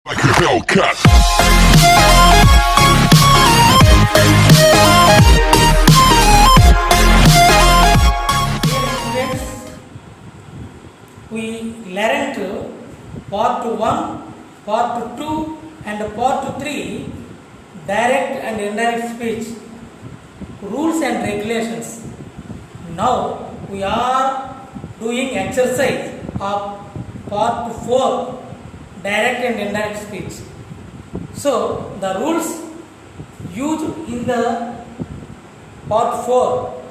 Like a Hellcat. Students, we learned part 1, part 2 and part 3 direct and indirect speech rules and regulations. Now we are doing exercise of part 4 direct and indirect speech. So the rules used in the part 4,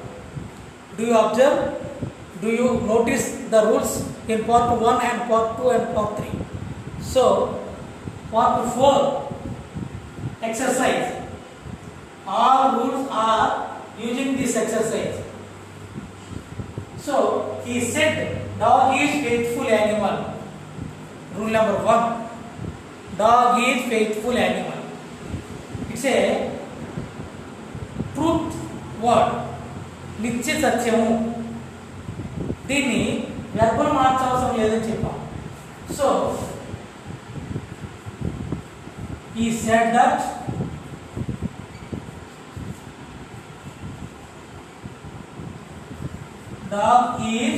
do you observe? Do you notice the rules in part 1 and part 2 and part 3? So part 4 exercise, all rules are using this exercise. So he said dog is faithful animal. Rule number 1, dog is faithful animal. It's a truth word, నిత్య సత్యము. దీన్ని verbal మార్చవసరం లేదని చెప్పాం. So he said that dog is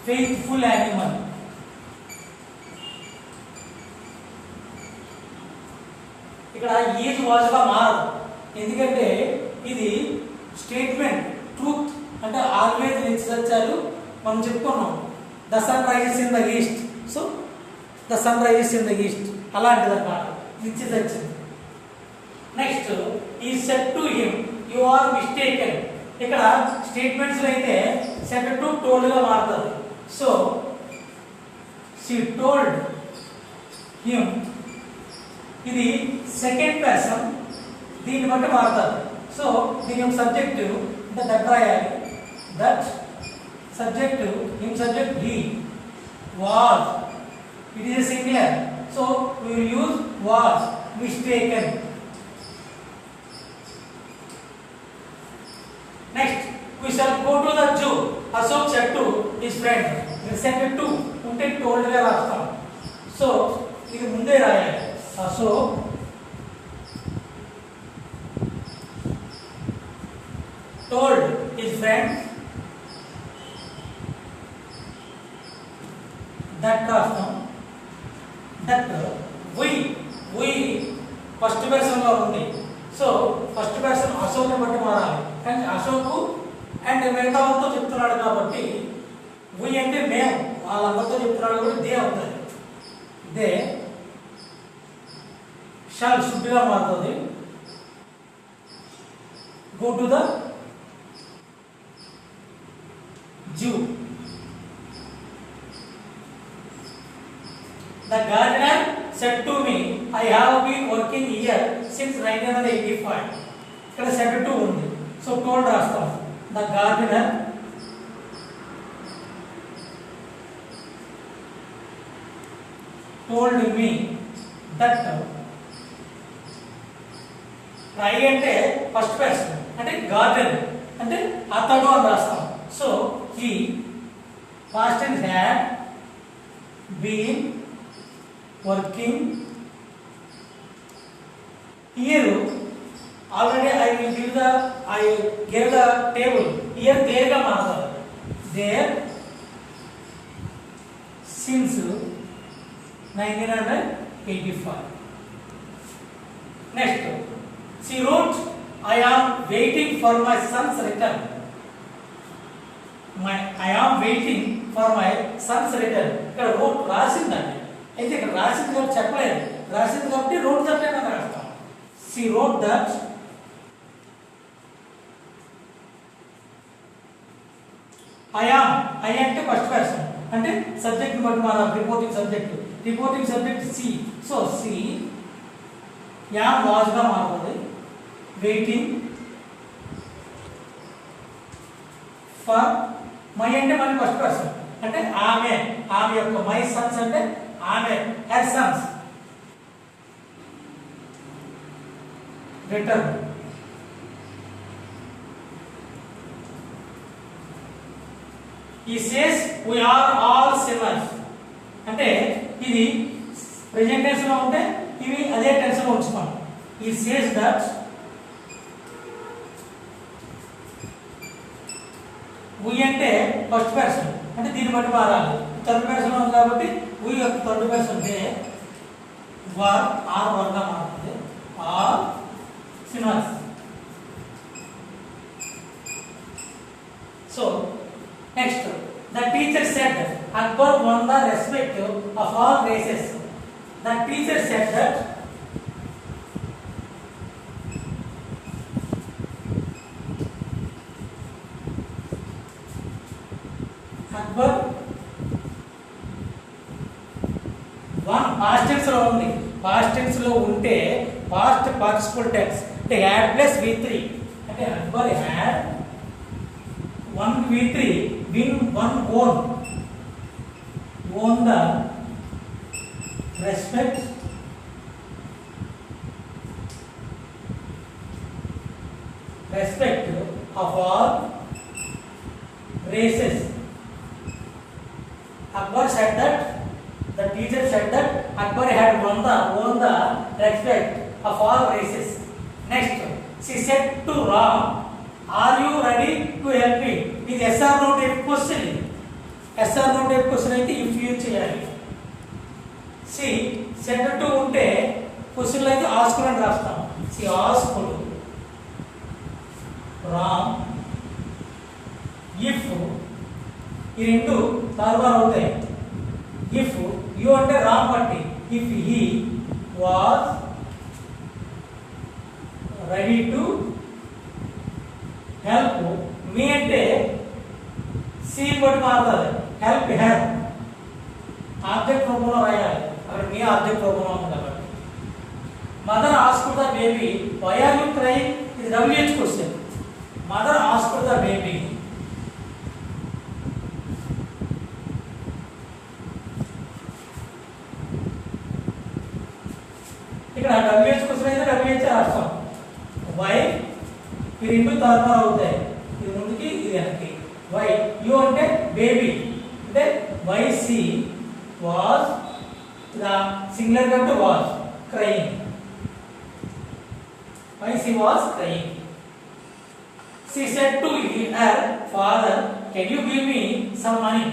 faithful animal. ఇక్కడ is was గా మారదు, ఎందుకంటే ఇది స్టేట్మెంట్ ట్రూత్ అంటే ఆల్వేజ్ నిత్య సత్యాలు మనం చెప్పుకున్నాం. The sun rises in the east, so the sun rises in the east అలాంటిది అన్నమాట నిత్య సత్యం. Next he said to him you are mistaken. ఇక్కడ స్టేట్మెంట్స్ అయితే సెడ్ టు టోల్డ్ గా మారుతుంది. సో షీ టోల్డ్ హిమ్, ఇది సెకండ్ పర్సన్, దీన్ని బట్టి మారుతుంది. సో దీని యొక్క సబ్జెక్టు అంటే దట్ రాయాలి. That subject him subject he was, it is singular, so we will use was mistaken. Next we shall go to the zoo. Ashok said to his friend. Said to ఉంటే told గా రాస్తాం. So ఇది ముందే రాయాలి. Ashok told his friend that రాస్తాం. That we first person లో ఉంది. So first person Ashok బట్టి మారాలి, కానీ అశోక్ అండ్ మిగతా వాళ్ళతో చెప్తున్నాడు కాబట్టి we అంటే మేము, వాళ్ళందరితో చెప్తున్నాడు కాబట్టి దే అవుతుంది. దే షాల్ షుడ్ గా మారుతుంది. Go to the zoo. The gardener said to me, I have been working here since 1985. ఇక్కడ said to ఉంది, సో told రాస్తాం. The gardener told me that. I అంటే ఫస్ట్ పర్సన్ అంటే garden అంటే అతడు అని రాస్తాం. So he past tense had been working here. Already I gave the table. Here there ga maartadu. There since 1985. Next she wrote, I am waiting for my son's return. I am waiting for my son's return. ఇక్కడ wrote రాసిందండి, అయితే ఇక్కడ రాసింది కాబట్టి చెప్పలేదు, రాసింది కాబట్టి wrote that అని రాస్తాం. She wrote that I am, I అంటే ఫస్ట్ పర్సన్ అంటే సబ్జెక్ట్ బట్టి మనం reporting subject she. So she am was గా మారుతుంది. వెయిటింగ్ ఫర్ మై అంటే మళ్ళీ ఫస్ట్ పర్సన్ అంటే ఆమె యొక్క మై సన్స్ అంటే ఆమె her son's. Return He says we are all sinners. అంటే ఇది ప్రెజెంట్ టెన్స్ లో ఉంటే ఇవి అదే టెన్స్ లో ఉంచుకోండి. ఈ సేస్ దట్ వి అంటే ఫస్ట్ పర్సన్ అంటే దీన్ని బట్టి మారాలి. థర్డ్ పర్సన్ ఉంది కాబట్టి వి యొక్క third person they were are were గా మారుతుంది. Are synonyms. So next, the teacher said Akbar won the respect of all races. The teacher said that Akbar won past tense లో ఉంది. past tense లో ఉంటే past participle tense అంటే had plus v3 అంటే Akbar had one v3 win one won the respect of all races. Akbar said that the teacher said that Akbar had won the respect of all races. Next, she said to Ram, are you ready to help me? ఇది yes or no type question. Yes or no type question అయితే if use చేయాలి. She said to ఉంటే question లో అయితే asked అని రాస్తాం. C asked Ram if ఈ రెండు తారుమారు అవుతాయి. ఇఫ్ యు అంటే రామ్ బట్టి if he was ready to help me అంటే సి బట్టి మారుతుంది. హెల్ప్ హెల్ప్ ఆబ్జెక్ట్ రూపంలో రాయాలి. అక్కడ మీ ఆబ్జెక్ట్ రూపంలో ఉంది కాబట్టి. Mother asked the baby why are you crying ఇది WH question. Mother asked the baby ఇక్కడ డబ్ల్యూహెచ్ క్వశ్చన్ అయితే డబ్ల్యూహెచ్ రాస్తాం. వై ఈ రెండు తారుమారు అవుతాయి. ఇది ముందుకి ఇది వెనక్కి. వై యు అంటే బేబీ అంటే వై సి వాజ్ సింగులర్ కాబట్టి was crying. Why she was crying. She said to her father, can you give me some money?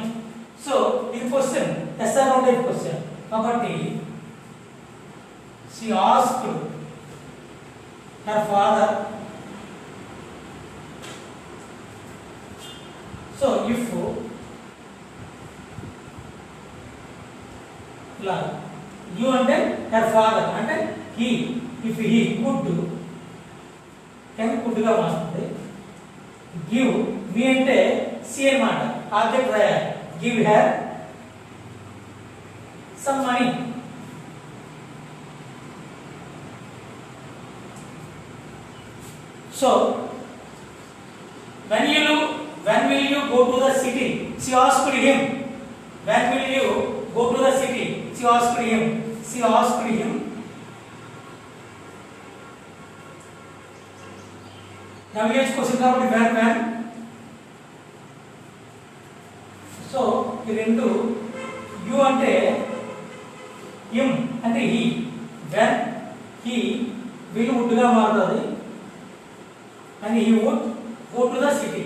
So in question yes or no type question కాబట్టి she asked her father. So if you అంటే her father అంటే he, if he could can could గా మారుతుంది. give me అంటే C అన్నమాట. Object రాయాలి. give her some money. So when will you go to the city? She asked him. When will you go to the city? She asked him. She asked him. WH question కాబట్టి when. So ఈ రెండు you అంటే him అంటే he. when he will would గా మారుతుంది. and he would go to the city.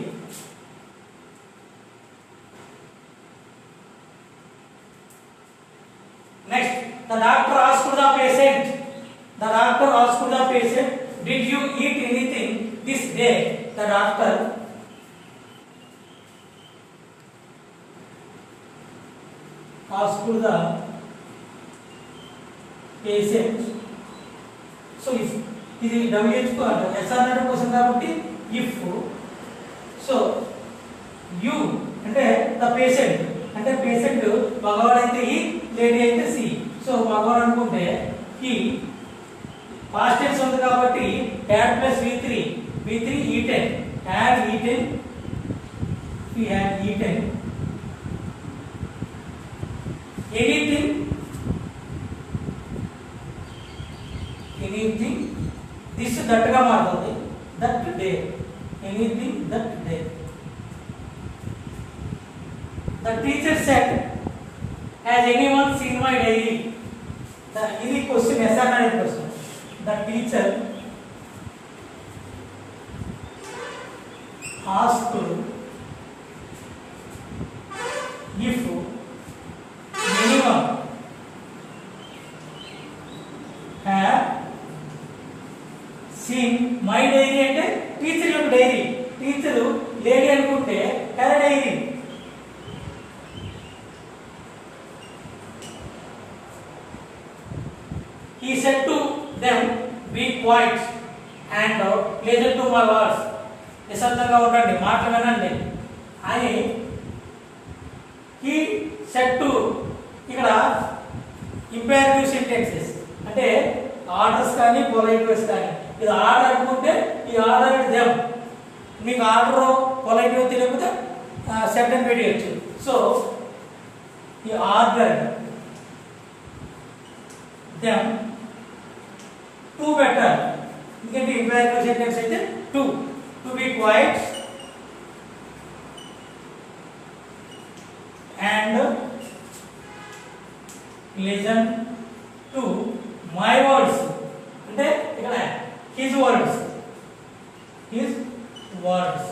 Next, the doctor asked the patient. The doctor asked the patient, did you eat anything this day? The doctor asked the patient. So if ఇది WH కు SR అనే question కాబట్టి if so you అంటే the patient అంటే patient మగవాడు అయితే ఈ lady అయితే సి. సో మగవాడు అనుకుంటే ఈ పాస్ట్ టెన్స్ ఉంది కాబట్టి had plus v3 eaten had eaten he had eaten anything this that గా మారుతుంది. that day anything that day. The teacher said, has anyone seen my diary? ఇది క్వశ్చన్ ఎస్ఆర్ అనే question. The teacher asked if anyone had seen my diary అంటే teacher యొక్క dairy. Teacher lady అనుకుంటే her diary. He said to them, be quiet and listen to my words. నిశ్శబ్దంగా ఉండండి, మాటలు వినండి అని he said to. ఇక్కడ ఇంపేరేటివ్ సెంటెన్సెస్ అంటే ఆర్డర్స్ కానీ పొలైటివ్స్ కానీ. ఇది ఆర్డర్ అనుకుంటే ఈ ఆర్డర్ దెమ్. మీకు ఆర్డర్ పొలైటివ్ తెలియకపోతే సెట్ అని పెట్టవచ్చు. సో ఈ ఆర్డర్ దెమ్ టు పెట్టాలి. ఎందుకంటే ఇంపేరేటివ్ సెంటెన్స్ అయితే to be quiet and listen to my words. అంటే ఇక్కడ his words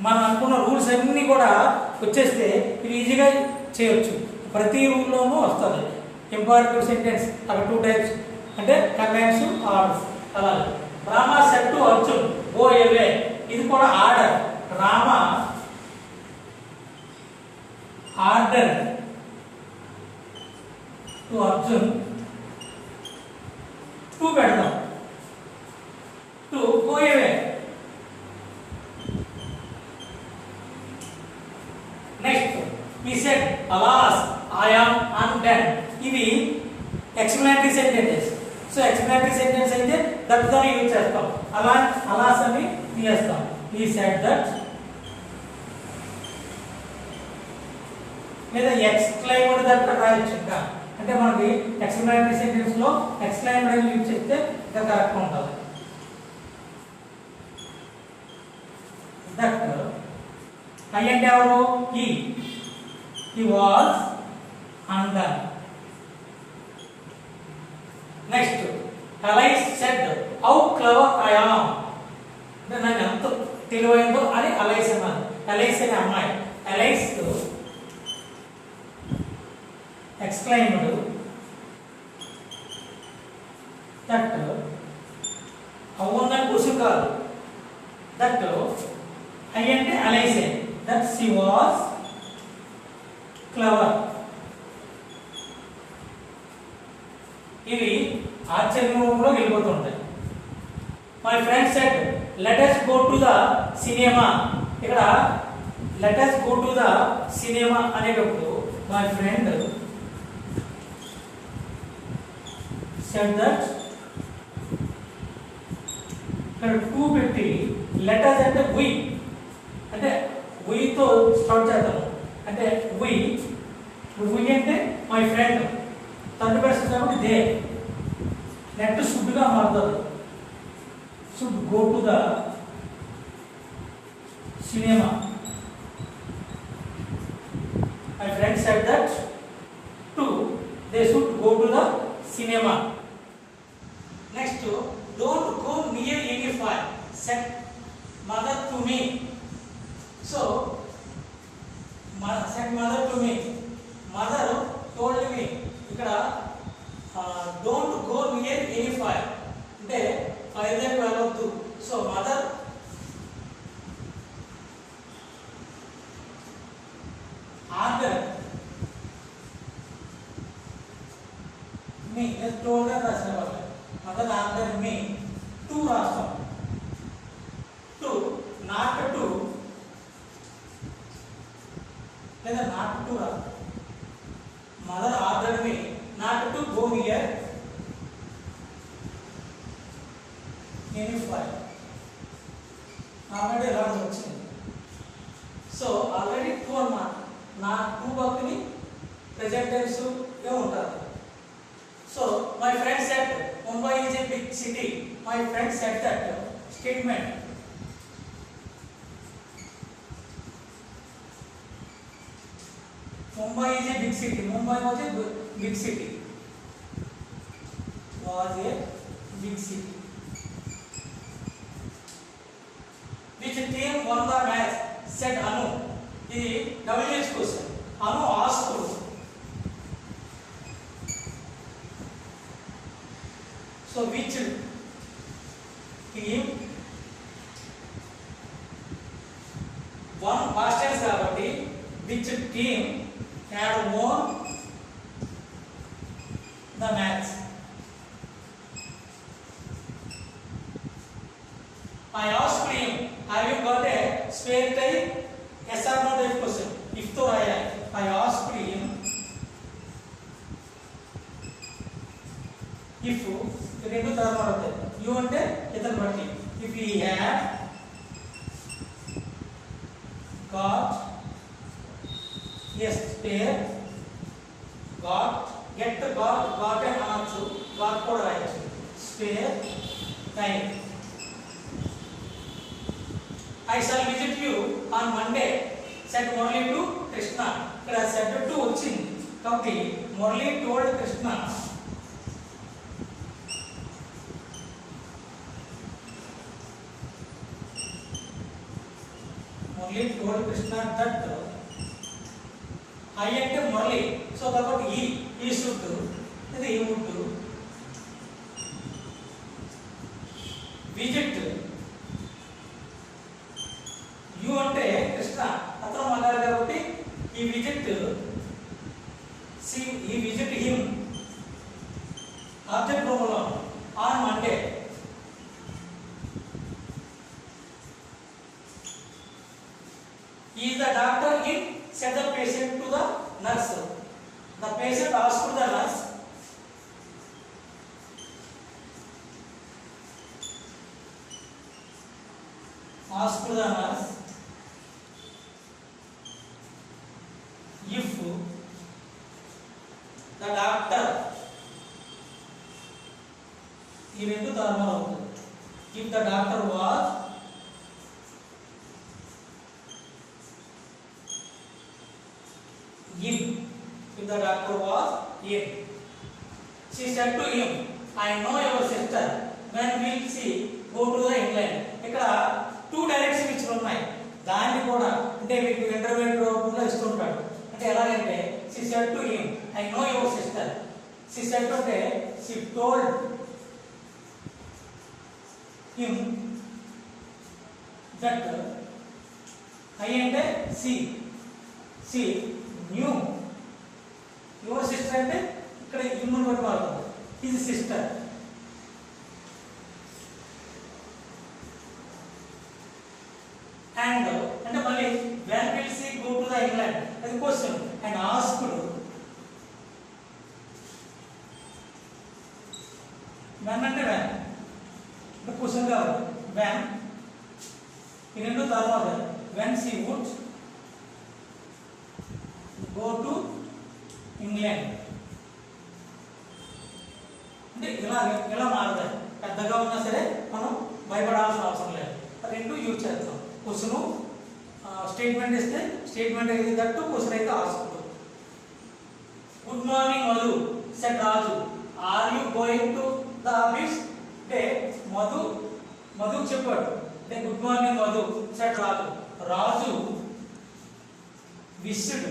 మనం అనుకున్న రూల్స్ అన్ని కూడా వచ్చేస్తే ఇది ఈజీగా చేయొచ్చు. ప్రతి రూల్లోనూ వస్తుంది. ఇంపరేటివ్ సెంటెన్స్ అవి 2 టైప్స్ అంటే కమాండ్స్, ఆర్డర్స్. అలాగే Rama said to Arjun go away. ఇది కూడా order. Rama order to Arjun to పెడదాం to go away. Next he said alas I am undone. ఇవి explanatory sentences. So explanatory sentence అయితే దట్ తో యూజ్ చేస్తాం. అలాస్ అని తీస్తాం. he said that లేదా ఎక్స్క్లైమ్డ్ దట్ రాయొచ్చు. ఇంకా అంటే మనకి ఎక్స్ప్లనేటరీ సెంటెన్స్ లో ఎక్స్క్లైమ్డ్ అని యూజ్ చేస్తే ఇంకా కరెక్ట్ ఉంటుంది. దట్ ఐ అంటే ఎవరు? he was undone. Next Alice said how clever I am. అంటే నాకు ఎంత తెలివైందో అని అలైస్ అన్నారు. అలైస్ అనే అమ్మాయి. అలైస్ ఎక్స్క్లైమ్డ్ దట్ హౌ ఉందని క్వశ్చన్ కాదు. దట్ ఐ అంటే అలైసే దట్ షీ వాస్ క్లవర్. ఇవి ఆశ్చర్యంలోకి వెళ్ళిపోతుంటాయి. My friend said let us go to the cinema. ఇక్కడ let us go to the cinema అనేటప్పుడు మై ఫ్రెండ్ సెడ్ దట్ ఇక్కడ టూ పెట్టి లెట్ us అంటే we అంటే we తో స్టార్ట్ చేద్దాం. అంటే we అంటే మై ఫ్రెండ్ థర్డ్ పర్సన్ కాబట్టి దే. నెట్ షుడ్ గా మారుతుంది. Should go to the cinema. My friend said that to they should go to the cinema. Next don't go near any fire said mother to me. So said mother to me. Mother told me. ఇక్కడ don't go near any fire అంటే fire దగ్గర వెళ్ళవద్దు. So mother order me told అని రాసిన వాళ్ళు. Mother order me to రాస్తాం. To not to లేదా not to రాస్తాం. Mother order me not to go near any fire. Already ఎలా వచ్చింది. సో ఆల్రెడీ టూ అన్నమాట. నా టూ భక్తిని ప్రెజెంట్ టెన్స్ గా ఉంటారు. So my friend said Mumbai is a big city. My friend said that statement Mumbai is a big city. Mumbai was a big city. Was a big city. Which team won the match? Said Anu. ఇది WH question. Anu asked. So which team won past tense కాబట్టి which team had won the match? I asked him, have you got a spare time? Yes or no type question. If तो आया, I asked him if రెండు తరమాలు ఉంటాయి. You అంటే ఇతను బట్టి. If he had got a spare, get అని అనొచ్చు. got కూడా రాయొచ్చు. Spare time. I shall visit you on Monday. Said Murali to Krishna. ఇక్కడ said to వచ్చింది కాబట్టి Murali told Krishna. Murali told Krishna that I అంటే Murali. సో కాబట్టి he should ఇది he would visit. You అంటే కృష్ణ అతను మాట్లాడారు కాబట్టి he visit him object pronoun on Monday. He is the doctor in, said the patient to the nurse. The patient asked the nurse, if the doctor ఈ రెండు ధర్మాలు అవుతుంది. If the doctor was in, if the doctor was in, she said to him, I know your sister. When will she go to the England? ఇక్కడ two direct స్పీచ్లు ఉన్నాయి. దాన్ని కూడా అంటే మీకు ఇంటర్వ్యూ రూపంలో ఇస్తుంటాడు. అంటే ఎలాగంటే she said to him, I know your sister. She said అంటే she told him that I అంటే she knew your sister అంటే ఇక్కడ హ్యూమన్ వర్డ్ వాడుతుంది. his sister. And అంటే మళ్ళీ when will she go to the England? అది question. and asked when అంటే when అంటే క్వశ్చన్ కాదు. when ఈ రెండు ధర్మాలు. when she would go to England అంటే ఇలా మారుతాయి. పెద్దగా ఉన్నా సరే మనం భయపడాల్సిన అవసరం లేదు. రెండు యూజ్ చేస్తాం. క్వశ్చన్ స్టేట్మెంట్ ఇస్తే స్టేట్మెంట్ అయితే దట్టు క్వశ్చన్ అయితే ask. Good morning Madhu, said Raju. Are you going to the office? అంటే మధు చెప్పాడు. అంటే good morning Madhu, said Raju. Raju wished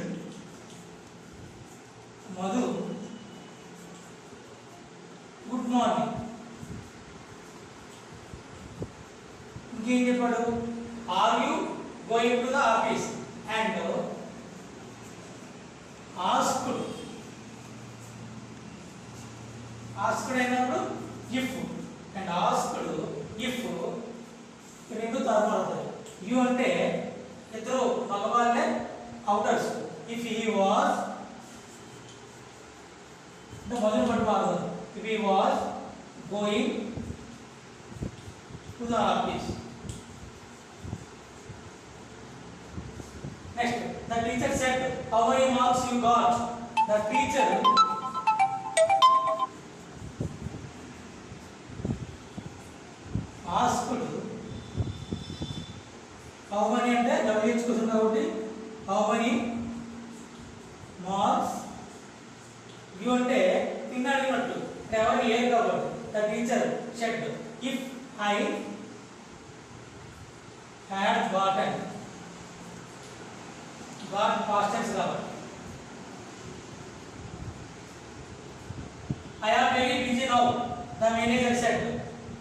Madhu good morning. ఇంకేం చెప్పాడు? Are you going to the office? And asked అయినప్పుడు ఇఫ్. అండ్ ఆస్క్డ్ ఇఫ్ రెండు ధర్మాలు అవుతాయి. యు అంటే ఇద్దరు మగవాళ్ళే అవుటర్స్. ఇఫ్ హీ వాజ్ మొదటి పట్టు వాడదు. If he was going to the office. Next, the teacher said, how many marks you got? The teacher asked, how many అంటే WH question కాబట్టి how many marks? You అంటే అంటే నిన్న అడిగినట్టు ఎవరు లేరు కాబట్టి the teacher said if I had gotten got past tense కాబట్టి I am very busy now. The manager said,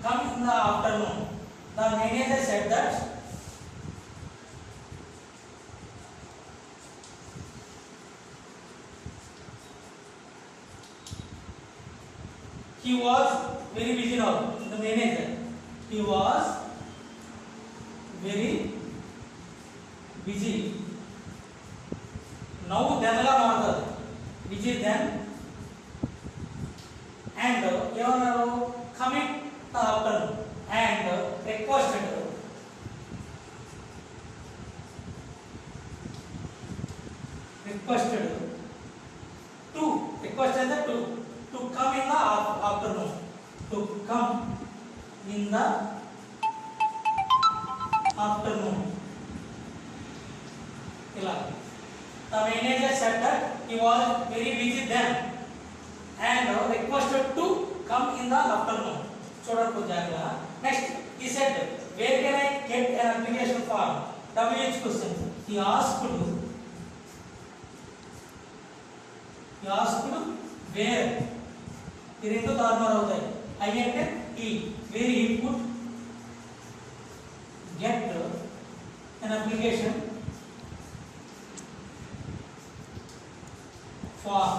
come in the afternoon. The manager said that he was very busy now. The manager, he was very busy. Now then la maartadu. Busy then. And ఏమన్నారు coming the afternoon and requested to request అంటే to come in the afternoon to come in the afternoon ఇలా the manager said that he was very busy then and requested to come in the afternoon. చూడండి జాగ్రత్త. Next, he said, where can I get an application form? WH question. He asked where. ఈ రెండు తారుమారు అవుతాయి. I అంటే he. Where he could get an application form.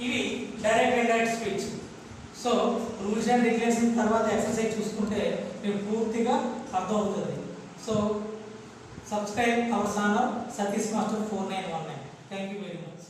ఇవి direct and direct speech. So rules and regulation తర్వాత exercise చూసుకుంటే మీకు పూర్తిగా అర్థం అవుతుంది. So subscribe our channel Satish master 4919. Thank you very much.